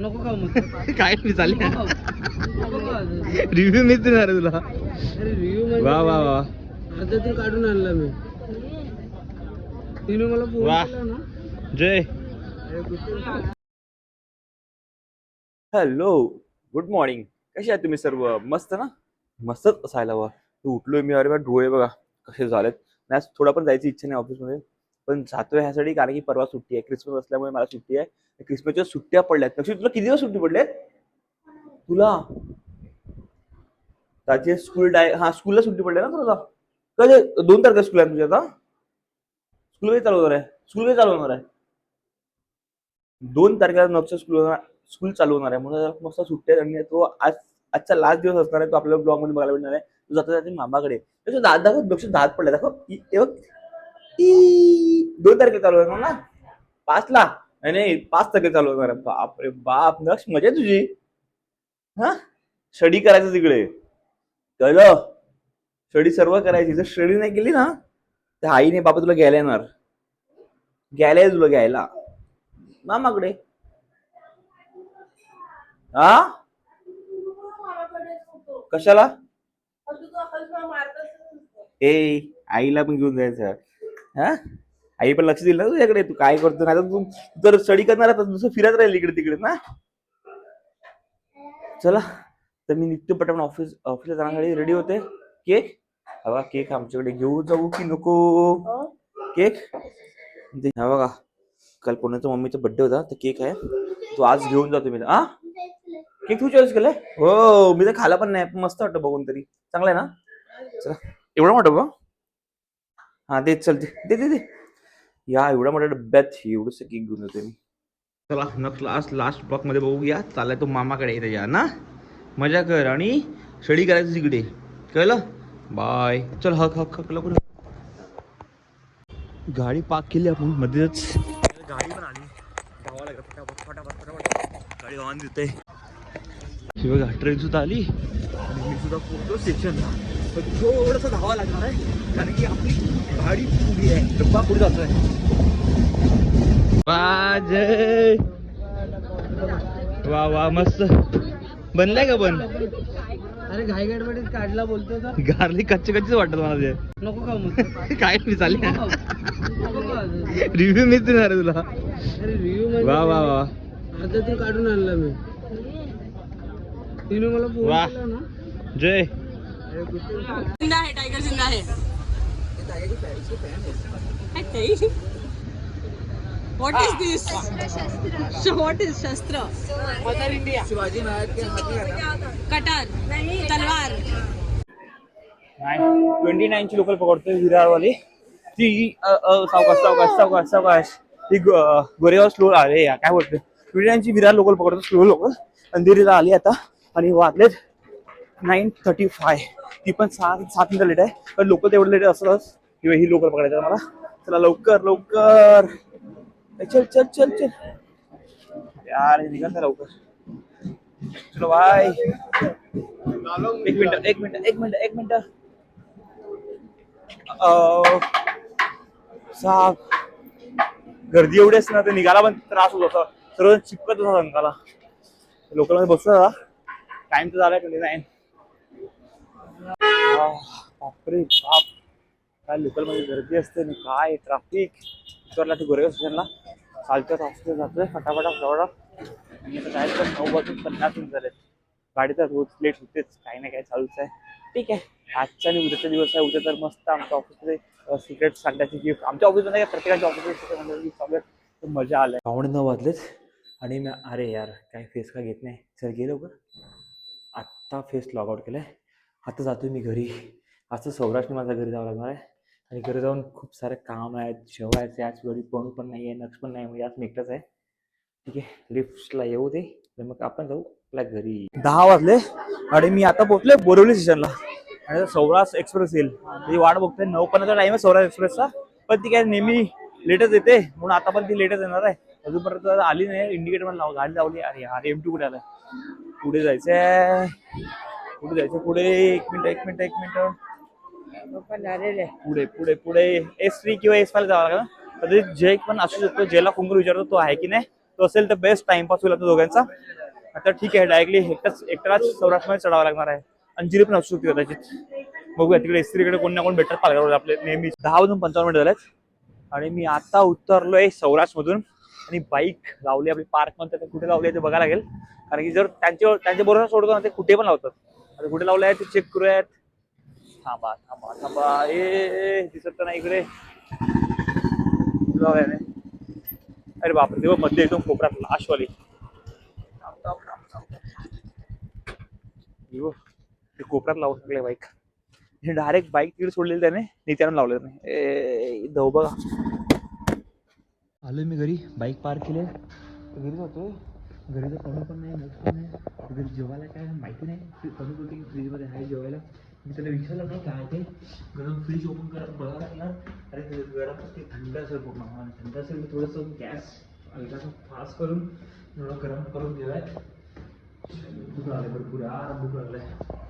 नको का मग काय नाही चालले नको का रिव्ह्यू मीच देणार आहे तुला. अरे रिव्ह्यू वा वा वा अर्ध्यातून काढून आणला मी. तिने मला फोन वा. केला ना. जय. Hello, good morning. कसे आहात तुम्ही सर्व? मस्त ना? मस्तच असायला हवं. उठलोय मी. अरे बा, डोळे बघा कसे झालेत. नाही आज थोडा पण जायची इच्छा नाही ऑफिसमध्ये, पण जातोय ह्यासाठी कारण की परवा सुट्टी आहे, क्रिसमस असल्यामुळे मला सुट्टी आहे. क्रिसमसच्या सुट्ट्या पडल्यात. नक्की तुला किती दिवस सुट्टी पडल्यात तुला? त्याची हा स्कूलला सुट्टी पडल्या ना तुला? कधी 2 तारखेला स्कूल आहे तुझ्या आता? स्कूल कधी चालू होणार आहे? स्कूल कधी चालू होणार आहे? 2 तारखेला नवचं स्कूल चालू होणार आहे, म्हणून मस्त सुट्ट्या आणि तो आजचा लास्ट दिवस असणार आहे. तो आपल्या ब्लॉग मध्ये बघायला मिळणार आहे. तू जाता जाते मामाकडे. त्याचं दात दाखव, लक्ष दात पडले दाखव. हे बघ, 2 तारखेला चालू होणार ना? 5 ला नाही, 5 तारखेला चालू होणार आहे. बापरे बाप, नक्ष मजा आहे तुझी. हा, स्टडी करायचं तिकडे, कळलं? स्टडी सर्व करायची. जर स्टडी नाही केली ना तर आईने बाबा तुला घ्यायला येणार. तुला घ्यायला मामाकडे. हा, कशाला? ए, आईला पण घेऊन जायचं. हा, आई पण लक्ष दिलं ना तुझ्याकडे. तू काय करतो? नाही तर तू जर स्टडी करणार तर दुसरं फिरत राहील इकडे तिकडे ना. चला, तर मी निघतो पटापट ऑफिसला जाण्यासाठी रेडी होते. केक हवा, केक आमच्याकडे घेऊन जाऊ की नको? केक हा बघा, काल पुण्याचा मम्मीचा बर्थडे होता, तर केक आहे तो आज घेऊन जातो मी. हा, केक तू चॉईस केलाय? हो, मी तर खाला पण नाही. मस्त वाटतं बघून तरी. चांगला आहे ना? चला, एवढं मोठं बघ. हा, तेच चलते. दे दे दे. या एवढ्या मोठ्या डब्यात एवढंसं केक घेऊन येतो मी. चला न लास्ट ब्लॉक मध्ये बघूया. चाललाय तो मामाकडे त्याच्या ना. मजा कर आणि स्टडी करायचं तिकडे, कळलं? बाय. चल, हक हक हक लवकर. गाडी पार्क केली आपण मध्येच. गाडी पण आली. धावा लागला फटाफट फटाफट फटाफट. गाडी ऑन देते. बघा, ट्रेन सुद्धा आली आणि मी सुद्धा पोहोचलो स्टेशनला. पण थोडंसं धावा लागणार आहे कारण की आपली गाडी पुढे आहे, डब्बा पुढे जातोय. वाजय. वा वा, मस्त बनलाय का? पण अरे घाई गडबडीत काढला बोलतो तर. गार्लिक कच्चे कच्चेच वाटत मला ते. नको का मग काय नाही चालले. नको का रिव्ह्यू मीच देणार आहे तुला. अरे रिव्ह्यू वा वा वा. अर्ध्यातून काढून आणला मी. तिने मला फोन वा. केला ना. जय. जिंदा है, टाइगर जिंदा है. What is this? So what is शस्त्र? Mother India. शिवाजी महाराज के कटार, तलवार. 29 ची लोकल पकडतोय विरारवाली. ती सावकाश सावकाश सावकाश सावकाश. ती गोरेगाव स्लो आले. काय बोलतोय, 29 ची विरार लोकल पकडतो, स्लो लोकल. अंधेरीला आली आता आणि वाजलेत 9:35. ती पण 7 मिनिटं लेट आहे, पण लोकल तेवढं लेट असतंच किंवा ही लोकल पकडायचं मला. चला लवकर लवकर. चल चल चल चल यार, निघाल ना लवकर. चलो बाय. एक मिनिट. साप गर्दी एवढी असते ना, ते निघाला पण त्रास होत होता. सर्व चिपकत होता अंगाला. लोकल मध्ये बसतो जरा. टाइम तर झालाय 29. बापरे बाप, काय लोकल मध्ये गर्दी असते आणि काय ट्रॅफिक. गोरेगाव स्टेशनला चालत्या ऑफिसला जातोय फटाफटा फटाफटा. आणि आता काय तर 9:50 झालेत. गाडी तर रोज लेट होतेच, काही ना काही चालूच आहे. ठीक आहे, आजचा आणि उद्याचा दिवस आहे. उद्या तर मस्त आमच्या ऑफिसमध्ये सिक्रेट सांगण्याची गिफ्ट. आमच्या ऑफिसमध्ये प्रत्येकाच्या ऑफिसमध्ये चालू आहे, मजा आलाय. 9:15 वाजलेत आणि मी अरे यार काय फेस का घेत नाही. चल गेलो का आत्ता फेस लॉग आउट केलाय. आता जातोय मी घरी. आज सौराष्ट्र माझ्या घरी जावं लागणार आहे आणि घरी जाऊन खूप सारे काम आहेत, जेवायचे. आज घरी कोण पण नाही आहे, नक्ष पण नाही, म्हणजे आज मी एकटाच आहे. ठीक आहे, लिफ्टला येऊ दे, तर मग आपण जाऊ आपल्या घरी. 10 वाजले आणि मी आता पोहोचले बोरिवली स्टेशनला. आणि सौराष्ट्र एक्सप्रेस येईल, ती वाट बघतोय. 9:15चा टाइम आहे सौराष्ट्र एक्सप्रेसचा, पण ती काय नेहमी लेटच येते, म्हणून आता पण ती लेटच येणार आहे. अजूनपर्यंत आली नाही. इंडिकेटर पण गाडी लावली. अरे यार, M2 कुठे आलाय? पुढे जायचंय, पुढे. एक मिनिट. पुढे पुढे पुढे S3 किंवा S5 जावं लागेल. कधी जय पण असू शकतो. जयला फोन करून विचारतो तो आहे की नाही. तो असेल तर बेस्ट टाइमपास होईल आता दोघांचा. आता ठीक आहे, डायरेक्टली एकटाच सौराष्ट्रमध्ये चढावं लागणार आहे. अंजिरी पण असू शकते कदाचित, बघूया. तिकडे इस्त्रीकडे कोण ना कोण भेटतात पालघरवर आपले नेहमी. 10:55 झालेत आणि मी आता उतरलोय सौराष्ट्रमधून आणि बाईक लावली आपली पार्क मध्ये. कुठे लावली ते बघायला लागेल, कारण की जर त्यांच्या बरोबर सोडतो ना ते कुठे पण लावतात. आता कुठे लावलंय ते चेक करूयात. थांबा थांबा थांबा, दिसत नाही इकडे. अरे बापरे, तेव्हा मध्ये एकदम कोपऱ्यात लाशवाली. ते कोपऱ्यात लावून टाकले बाईक. डायरेक्ट बाईक तिकडे सोडलेली त्याने, नित्यानं लावलं नाही. धाव बघा. आलोय मी घरी, बाईक पार्क केले, घरी जातोय. घरी तर कमी पण नाही, मोठ पण नाही. घरी जेवायला काय माहिती नाही, कमी बोलते की फ्रीजमध्ये आहे जेवायला. मी त्याला विचारलं नाही काय ते, गरम फ्रीज ओपन करत बघायला लागणार. अरे गरम ते थंड असेल पूर्ण, आणि थंड असेल तर थोडंसं गॅस हलकासा फास्ट करून थोडं गरम करून घेऊयात. भूक लागले भरपूर, भूक लागलाय.